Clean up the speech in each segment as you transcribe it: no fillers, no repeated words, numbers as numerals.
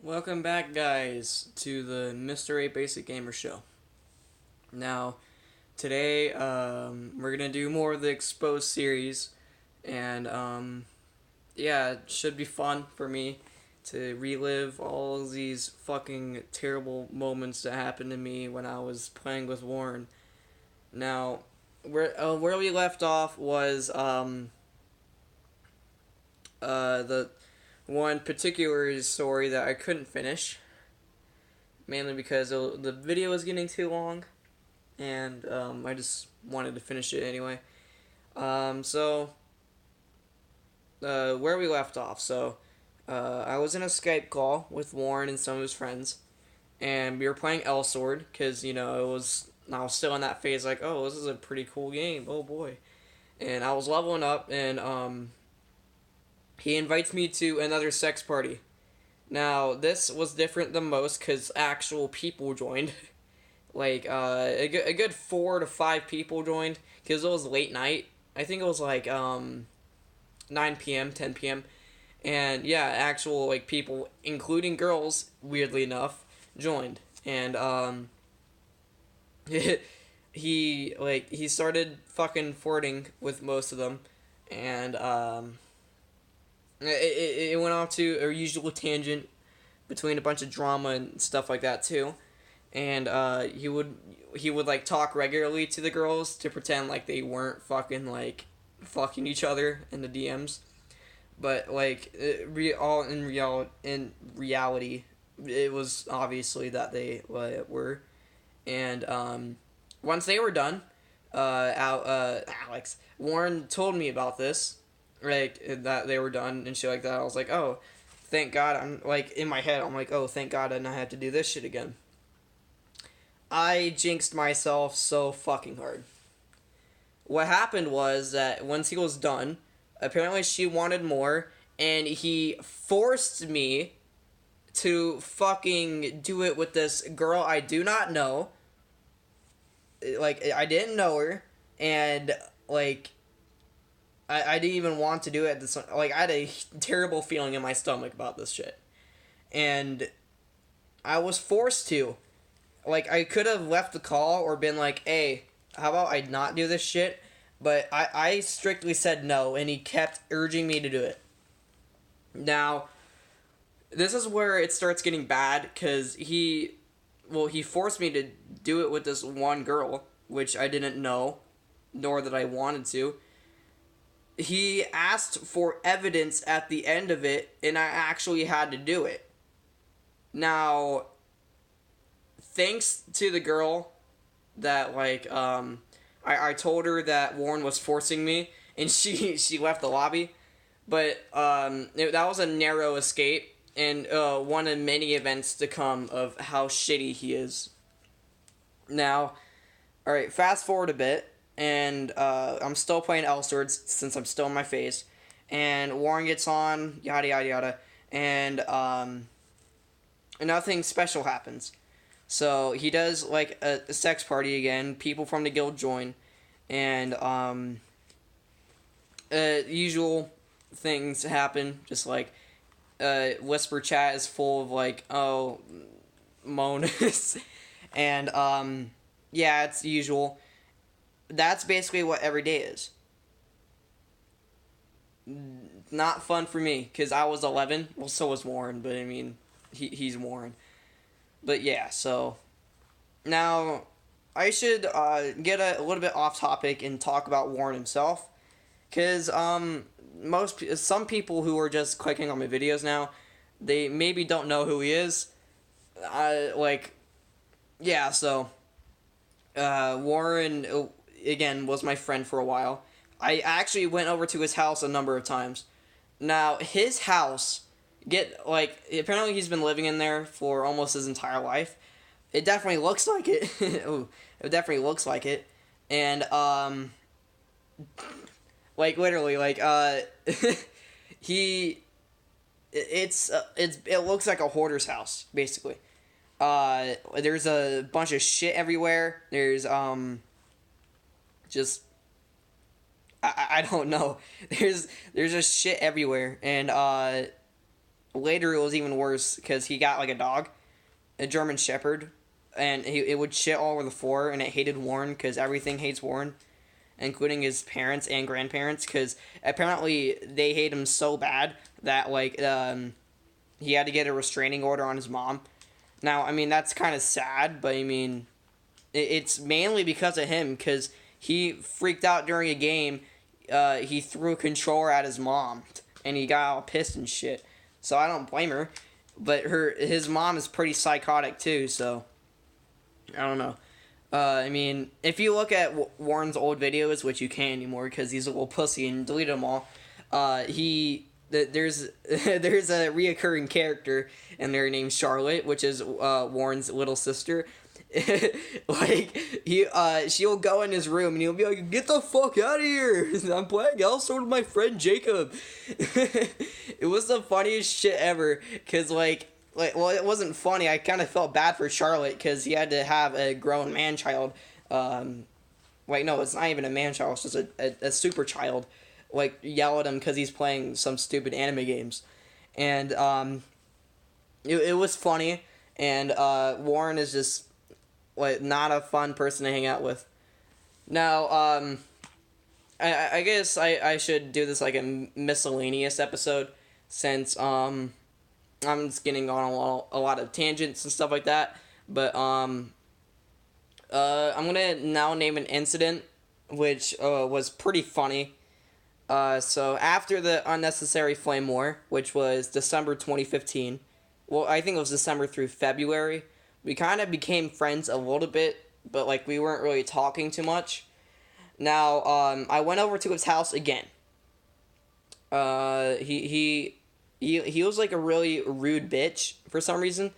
Welcome back, guys, to the Mr. 8 Basic Gamer Show. Now, today, we're gonna do more of the Exposed series, and, yeah, it should be fun for me to relive all of these fucking terrible moments that happened to me when I was playing with Warren. Now, where we left off was, the one particular story that I couldn't finish, mainly because the video was getting too long, and I just wanted to finish it anyway. So where we left off, I was in a Skype call with Warren and some of his friends, and we were playing L Sword because I was still in that phase like, oh, this is a pretty cool game, oh boy, and I was leveling up, and he invites me to another sex party. Now, this was different than most because actual people joined. A good 4 to 5 people joined because it was late night. I think it was like 9 p.m., 10 p.m. And yeah, actual like people, including girls, weirdly enough, joined. And he started fucking flirting with most of them, and it went off to a usual tangent between a bunch of drama and stuff like that too. And he would like talk regularly to the girls to pretend like they weren't fucking each other in the DMs, but like all in reality, it was obviously that they were. And once they were done, Alex Warren told me about this, like that they were done and shit like that. I was like, oh, thank God. I'm like in my head, I'm like, oh, thank God, I don't have to do this shit again. I jinxed myself so fucking hard. What happened was that once he was done, apparently she wanted more, and he forced me to fucking do it with this girl I do not know. Like, I didn't know her, and, like, I didn't even want to do it at this. Like, I had a terrible feeling in my stomach about this shit. And I was forced to. Like, I could have left the call or been like, hey, how about I not do this shit? But I strictly said no, and he kept urging me to do it. Now, this is where it starts getting bad, because he forced me to do it with this one girl, which I didn't know, nor that I wanted to. He asked for evidence at the end of it, and I actually had to do it. Now, thanks to the girl that I told her that Warren was forcing me, and she left the lobby, but that was a narrow escape, and one of many events to come of how shitty he is. Now, all right, fast forward a bit, and I'm still playing L Swords since I'm still in my phase, and Warren gets on, yada yada yada, and nothing special happens. So he does like a sex party again. People from the guild join, and usual things happen. Just like whisper chat is full of like, oh, moaners, and yeah, it's usual. That's basically what every day is. Not fun for me because I was 11. Well, so was Warren, but I mean, he's Warren. But yeah, so now I should get a little bit off topic and talk about Warren himself, because some people who are just clicking on my videos now, they maybe don't know who he is. Yeah, so Warren again was my friend for a while. I actually went over to his house a number of times. Now his house apparently he's been living in there for almost his entire life. It definitely looks like it. Ooh, it definitely looks like it. And like literally he it looks like a hoarder's house basically. There's a bunch of shit everywhere. There's just I don't know. There's just shit everywhere, and later it was even worse because he got like a dog, a German Shepherd, and it would shit all over the floor, and it hated Warren because everything hates Warren, including his parents and grandparents, because apparently they hate him so bad that like he had to get a restraining order on his mom. Now, I mean, that's kind of sad, but I mean, it's mainly because of him, because he freaked out during a game. He threw a controller at his mom, and he got all pissed and shit. So I don't blame her, but his mom is pretty psychotic too. So I don't know. I mean, if you look at Warren's old videos, which you can't anymore because he's a little pussy and deleted them all, there's there's a reoccurring character in there named Charlotte, which is Warren's little sister. Like she'll go in his room and he'll be like, "Get the fuck out of here! I'm playing also with my friend Jacob." It was the funniest shit ever, cause well, it wasn't funny. I kind of felt bad for Charlotte because he had to have a grown man child. Wait, no, it's not even a man child. It's just a super child. Like, yell at him because he's playing some stupid anime games. And it was funny. And Warren is just like not a fun person to hang out with. Now, I guess I should do this like a miscellaneous episode, since I'm just getting on a lot of tangents and stuff like that. But I'm gonna now name an incident which was pretty funny. So after the unnecessary flame war, which was December 2015, well, I think it was December through February, we kind of became friends a little bit, but like we weren't really talking too much. Now, I went over to his house again. He was like a really rude bitch for some reason,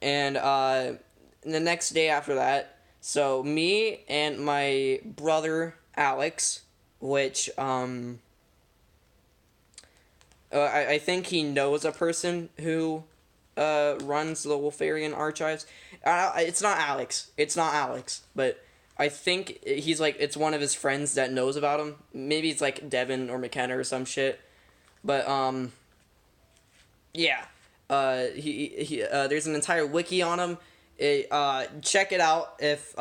and the next day after that, so me and my brother Alex, which I think he knows a person who runs the Wolfarian Archives. It's not Alex. But I think he's like, it's one of his friends that knows about him. Maybe it's like Devin or McKenna or some shit. But yeah. He there's an entire wiki on him. Check it out if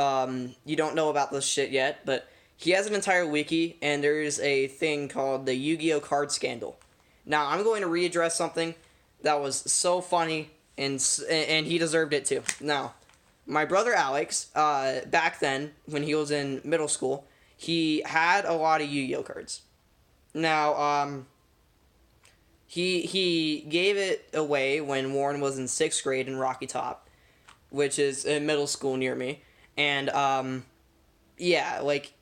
you don't know about this shit yet. But he has an entire wiki, and there's a thing called the Yu-Gi-Oh card scandal. Now, I'm going to readdress something that was so funny, and he deserved it too. Now, my brother Alex, back then, when he was in middle school, he had a lot of Yu-Gi-Oh cards. Now, he gave it away when Warren was in 6th grade in Rocky Top, which is a middle school near me. And, yeah, like,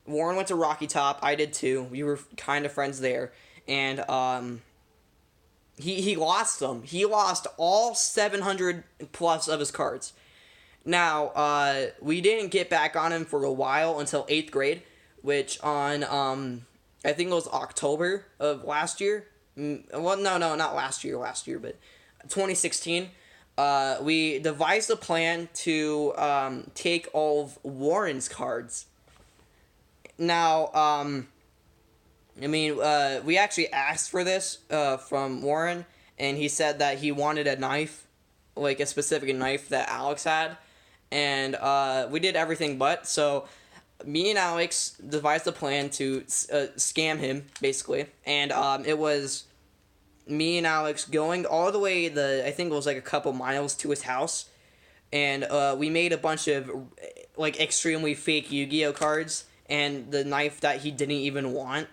Warren went to Rocky Top, I did too. We were kind of friends there. And he lost them. He lost all 700 plus of his cards. Now, we didn't get back on him for a while until 8th grade, which on, I think it was October of last year. Well, no, not last year, but 2016. We devised a plan to take all of Warren's cards. Now, I mean, we actually asked for this from Warren, and he said that he wanted a knife, like a specific knife that Alex had, and we did everything but. So me and Alex devised a plan to scam him, basically, and it was me and Alex going all the way, I think it was like a couple miles to his house, and we made a bunch of like extremely fake Yu-Gi-Oh cards and the knife that he didn't even want.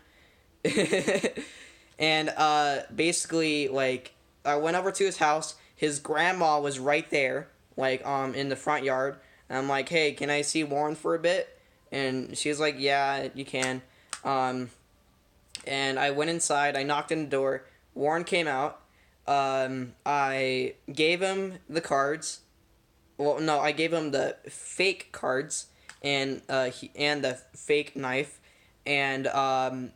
And basically, like, I went over to his house. His grandma was right there, like, in the front yard. And I'm like, "Hey, can I see Warren for a bit?" And she's like, "Yeah, you can." And I went inside. I knocked on the door. Warren came out. I gave him the cards. Well, no, I gave him the fake cards and the fake knife, and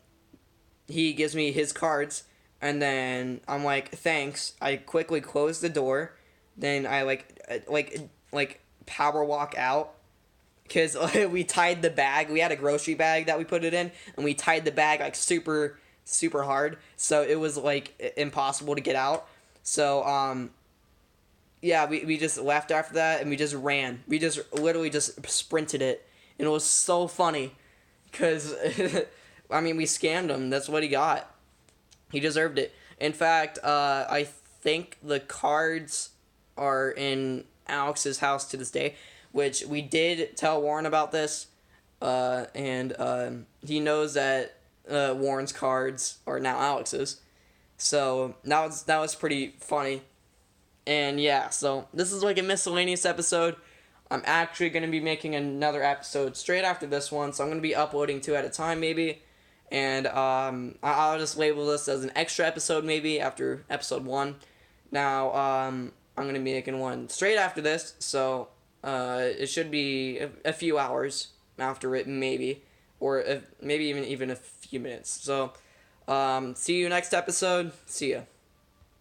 he gives me his cards, and then I'm like, "Thanks." I quickly close the door, then I like power walk out, because we tied the bag. We had a grocery bag that we put it in, and we tied the bag like super super hard, so it was like impossible to get out. So yeah, we just left after that and we just ran. We just literally just sprinted it, and it was so funny, cause I mean we scammed him. That's what he got. He deserved it. In fact, I think the cards are in Alex's house to this day, which we did tell Warren about this, and he knows that Warren's cards are now Alex's. So that was pretty funny. And yeah, so this is like a miscellaneous episode. I'm actually going to be making another episode straight after this one, so I'm going to be uploading 2 at a time maybe. And I'll just label this as an extra episode maybe after episode 1. Now, I'm going to be making one straight after this, so it should be a few hours after it maybe. Or maybe even a few minutes. So, see you next episode. See ya.